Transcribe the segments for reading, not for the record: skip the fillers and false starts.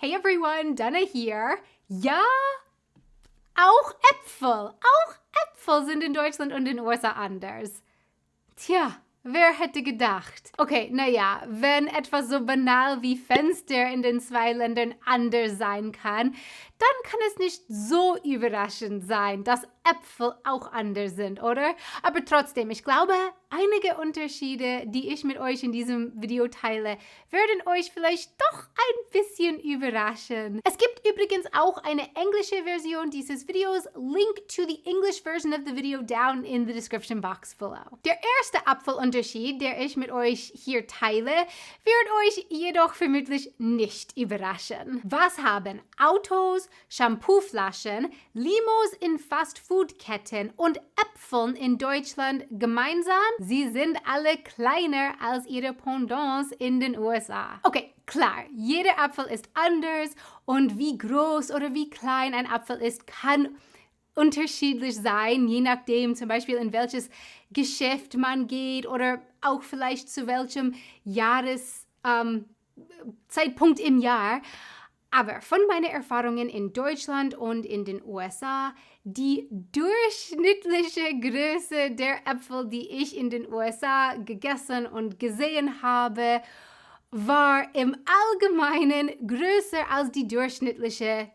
Hey everyone, Dana hier. Ja, auch Äpfel. Auch Äpfel sind in Deutschland und in den USA anders. Tja, wer hätte gedacht? Okay, naja, wenn etwas so banal wie Fenster in den zwei Ländern anders sein kann, dann kann es nicht so überraschend sein, dass Äpfel auch anders sind, oder? Aber trotzdem, ich glaube, einige Unterschiede, die ich mit euch in diesem Video teile, werden euch vielleicht doch ein bisschen überraschen. Es gibt übrigens auch eine englische Version dieses Videos. Link to the English version of the video down in the description box below. Der erste Apfelunterschied, der ich mit euch hier teile, wird euch jedoch vermutlich nicht überraschen. Was haben Autos, Shampooflaschen, Limos in Fast-Food-Ketten und Äpfeln in Deutschland gemeinsam? Sie sind alle kleiner als ihre Pendants in den USA. Okay, klar, jeder Apfel ist anders und wie groß oder wie klein ein Apfel ist, kann unterschiedlich sein, je nachdem zum Beispiel in welches Geschäft man geht oder auch vielleicht zu welchem Zeitpunkt im Jahr. Aber von meinen Erfahrungen in Deutschland und in den USA, die durchschnittliche Größe der Äpfel, die ich in den USA gegessen und gesehen habe, war im Allgemeinen größer als die durchschnittliche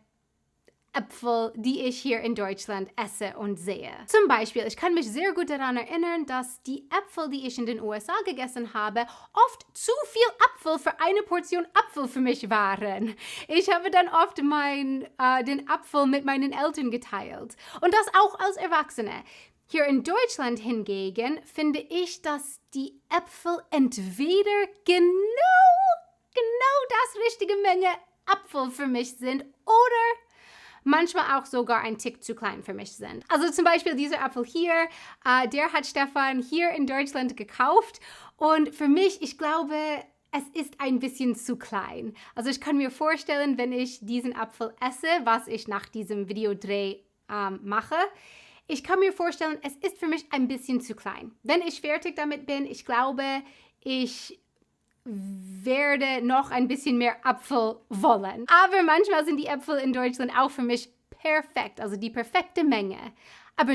Äpfel, die ich hier in Deutschland esse und sehe. Zum Beispiel, ich kann mich sehr gut daran erinnern, dass die Äpfel, die ich in den USA gegessen habe, oft zu viel Apfel für eine Portion Apfel für mich waren. Ich habe dann oft den Apfel mit meinen Eltern geteilt. Und das auch als Erwachsene. Hier in Deutschland hingegen finde ich, dass die Äpfel entweder genau das richtige Menge Apfel für mich sind oder manchmal auch sogar ein Tick zu klein für mich sind. Also zum Beispiel dieser Apfel hier, der hat Stefan hier in Deutschland gekauft und für mich, ich glaube, es ist ein bisschen zu klein. Also ich kann mir vorstellen, wenn ich diesen Apfel esse, was ich nach diesem Videodreh mache, ich kann mir vorstellen, es ist für mich ein bisschen zu klein. Wenn ich fertig damit bin, ich glaube, ich werde noch ein bisschen mehr Apfel wollen. Aber manchmal sind die Äpfel in Deutschland auch für mich perfekt, also die perfekte Menge. Aber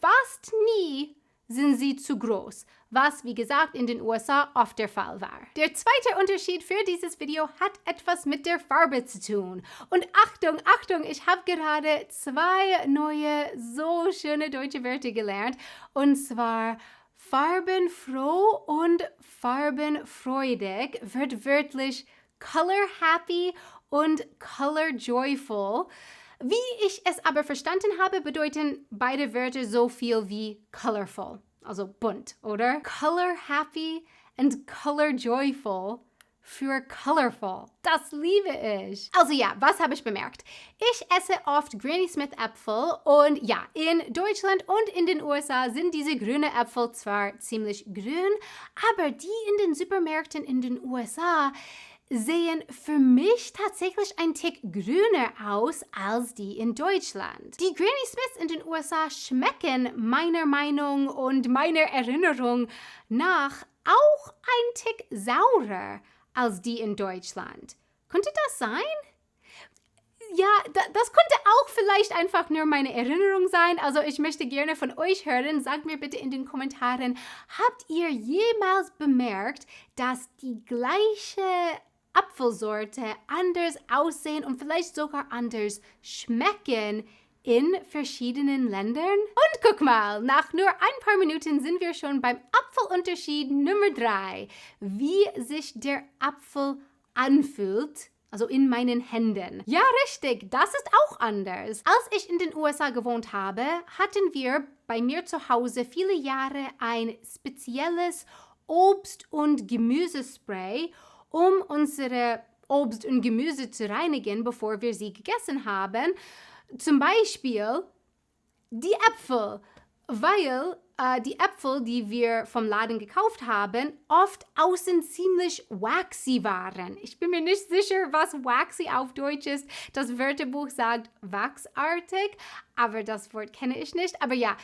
fast nie sind sie zu groß, was, wie gesagt, in den USA oft der Fall war. Der zweite Unterschied für dieses Video hat etwas mit der Farbe zu tun. Und Achtung, Achtung, ich habe gerade zwei neue, so schöne deutsche Wörter gelernt. Und zwar farbenfroh und farbenfreudig wird wörtlich color happy und color joyful. Wie ich es aber verstanden habe, bedeuten beide Wörter so viel wie colorful, also bunt, oder? Color happy and color joyful für colorful. Das liebe ich. Also ja, was habe ich bemerkt? Ich esse oft Granny Smith Äpfel und ja, in Deutschland und in den USA sind diese grünen Äpfel zwar ziemlich grün, aber die in den Supermärkten in den USA sehen für mich tatsächlich ein Tick grüner aus als die in Deutschland. Die Granny Smiths in den USA schmecken meiner Meinung und meiner Erinnerung nach auch ein Tick saurer als die in Deutschland. Könnte das sein? Ja, das könnte auch vielleicht einfach nur meine Erinnerung sein. Also ich möchte gerne von euch hören. Sagt mir bitte in den Kommentaren, habt ihr jemals bemerkt, dass die gleiche Apfelsorte anders aussehen und vielleicht sogar anders schmecken in verschiedenen Ländern? Und guck mal, nach nur ein paar Minuten sind wir schon beim Apfelunterschied Nummer 3. Wie sich der Apfel anfühlt, also in meinen Händen. Ja, richtig, das ist auch anders. Als ich in den USA gewohnt habe, hatten wir bei mir zu Hause viele Jahre ein spezielles Obst- und Gemüsespray, um unsere Obst und Gemüse zu reinigen, bevor wir sie gegessen haben. Zum Beispiel die Äpfel, weil die Äpfel, die wir vom Laden gekauft haben, oft außen ziemlich waxy waren. Ich bin mir nicht sicher, was waxy auf Deutsch ist. Das Wörterbuch sagt wachsartig, aber das Wort kenne ich nicht. Aber ja,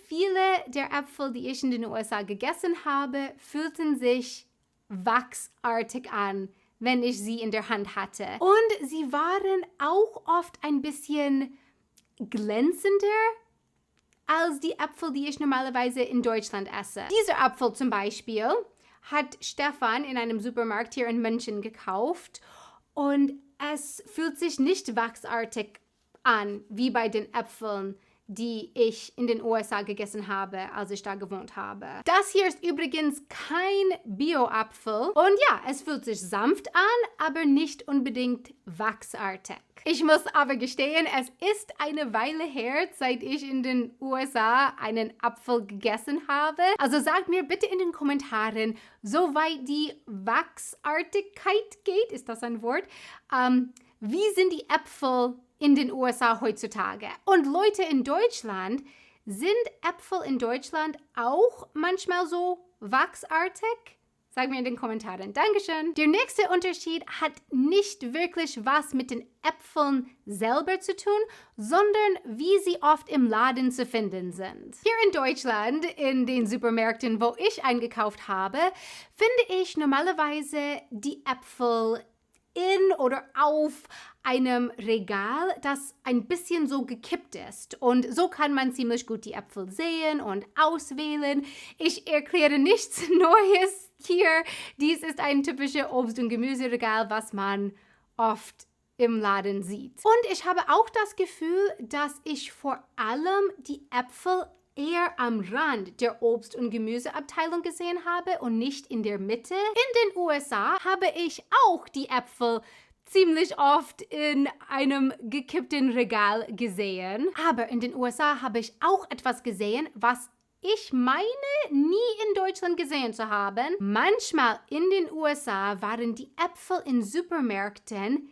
viele der Äpfel, die ich in den USA gegessen habe, fühlten sich wachsartig an, wenn ich sie in der Hand hatte. Und sie waren auch oft ein bisschen glänzender als die Äpfel, die ich normalerweise in Deutschland esse. Dieser Apfel zum Beispiel hat Stefan in einem Supermarkt hier in München gekauft und es fühlt sich nicht wachsartig an, wie bei den Äpfeln, die ich in den USA gegessen habe, als ich da gewohnt habe. Das hier ist übrigens kein Bio-Apfel und ja, es fühlt sich sanft an, aber nicht unbedingt wachsartig. Ich muss aber gestehen, es ist eine Weile her, seit ich in den USA einen Apfel gegessen habe. Also sagt mir bitte in den Kommentaren, soweit die Wachsartigkeit geht, ist das ein Wort, wie sind die Äpfel in den USA heutzutage? Und Leute in Deutschland, sind Äpfel in Deutschland auch manchmal so wachsartig? Sag mir in den Kommentaren. Dankeschön. Der nächste Unterschied hat nicht wirklich was mit den Äpfeln selber zu tun, sondern wie sie oft im Laden zu finden sind. Hier in Deutschland, in den Supermärkten, wo ich eingekauft habe, finde ich normalerweise die Äpfel in oder auf einem Regal, das ein bisschen so gekippt ist. Und so kann man ziemlich gut die Äpfel sehen und auswählen. Ich erkläre nichts Neues hier. Dies ist ein typisches Obst- und Gemüseregal, was man oft im Laden sieht. Und ich habe auch das Gefühl, dass ich vor allem die Äpfel eher am Rand der Obst- und Gemüseabteilung gesehen habe und nicht in der Mitte. In den USA habe ich auch die Äpfel ziemlich oft in einem gekippten Regal gesehen. Aber in den USA habe ich auch etwas gesehen, was ich meine, nie in Deutschland gesehen zu haben. Manchmal in den USA waren die Äpfel in Supermärkten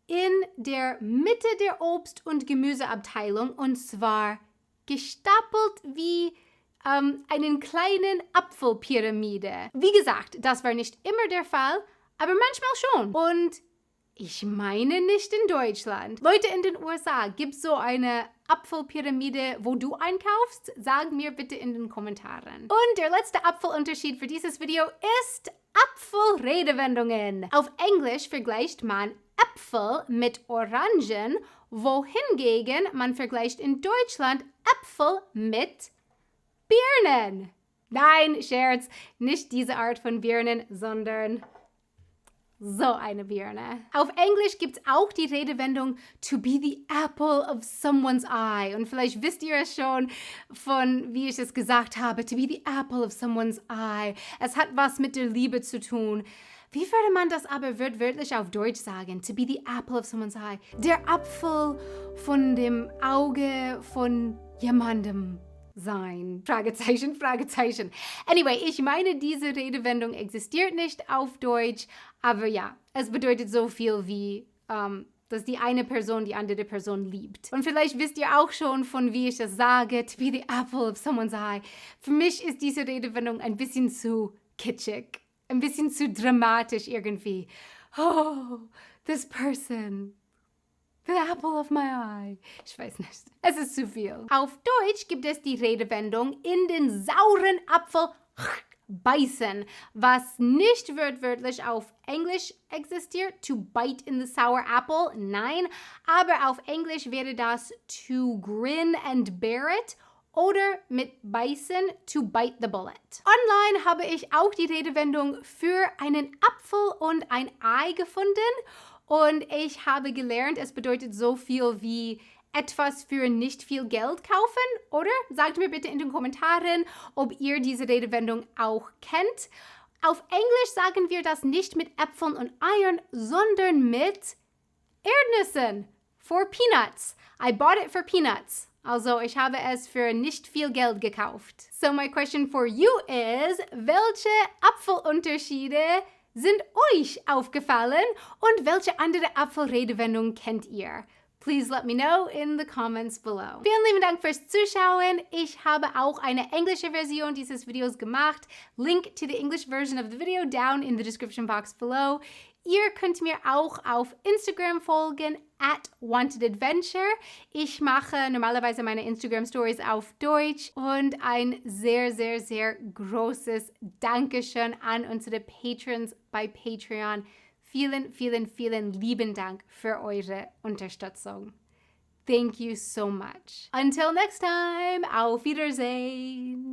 in der Mitte der Obst- und Gemüseabteilung und zwar gestapelt wie einen kleinen Apfelpyramide. Wie gesagt, das war nicht immer der Fall, aber manchmal schon. Und ich meine nicht in Deutschland. Leute in den USA, gibt es so eine Apfelpyramide, wo du einkaufst? Sag mir bitte in den Kommentaren. Und der letzte Apfelunterschied für dieses Video ist Apfelredewendungen. Auf Englisch vergleicht man Äpfel mit Orangen, wohingegen man vergleicht in Deutschland Äpfel mit Birnen. Nein, Scherz, nicht diese Art von Birnen, sondern so eine Birne. Auf Englisch gibt es auch die Redewendung to be the apple of someone's eye. Und vielleicht wisst ihr es schon von, wie ich es gesagt habe, to be the apple of someone's eye. Es hat was mit der Liebe zu tun. Wie würde man das aber wörtlich auf Deutsch sagen? To be the apple of someone's eye. Der Apfel von dem Auge von jemandem sein. Fragezeichen, Fragezeichen. Anyway, ich meine, diese Redewendung existiert nicht auf Deutsch, aber ja, es bedeutet so viel wie, dass die eine Person die andere Person liebt. Und vielleicht wisst ihr auch schon, von wie ich es sage, to be the apple of someone's eye. Für mich ist diese Redewendung ein bisschen zu kitschig, ein bisschen zu dramatisch irgendwie. Oh, this person. The apple of my eye. Ich weiß nicht. Es ist zu viel. Auf Deutsch gibt es die Redewendung in den sauren Apfel beißen, was nicht wörtlich auf Englisch existiert, to bite in the sour apple, nein, aber auf Englisch wäre das to grin and bear it oder mit beißen, to bite the bullet. Online habe ich auch die Redewendung für einen Apfel und ein Ei gefunden. Und ich habe gelernt, es bedeutet so viel wie etwas für nicht viel Geld kaufen, oder? Sagt mir bitte in den Kommentaren, ob ihr diese Redewendung auch kennt. Auf Englisch sagen wir das nicht mit Äpfeln und Eiern, sondern mit Erdnüssen. For peanuts. I bought it for peanuts. Also, ich habe es für nicht viel Geld gekauft. So, my question for you is, welche Apfelunterschiede sind euch aufgefallen und welche andere Apfelredewendung kennt ihr? Please let me know in the comments below. Vielen lieben Dank fürs Zuschauen. Ich habe auch eine englische Version dieses Videos gemacht. Link to the English version of the video down in the description box below. Ihr könnt mir auch auf Instagram folgen, @wantedadventure. Ich mache normalerweise meine Instagram-Stories auf Deutsch und ein sehr, sehr, sehr großes Dankeschön an unsere Patrons bei Patreon. vielen, vielen, vielen lieben Dank für eure Unterstützung. Thank you so much. Until next time, auf Wiedersehen.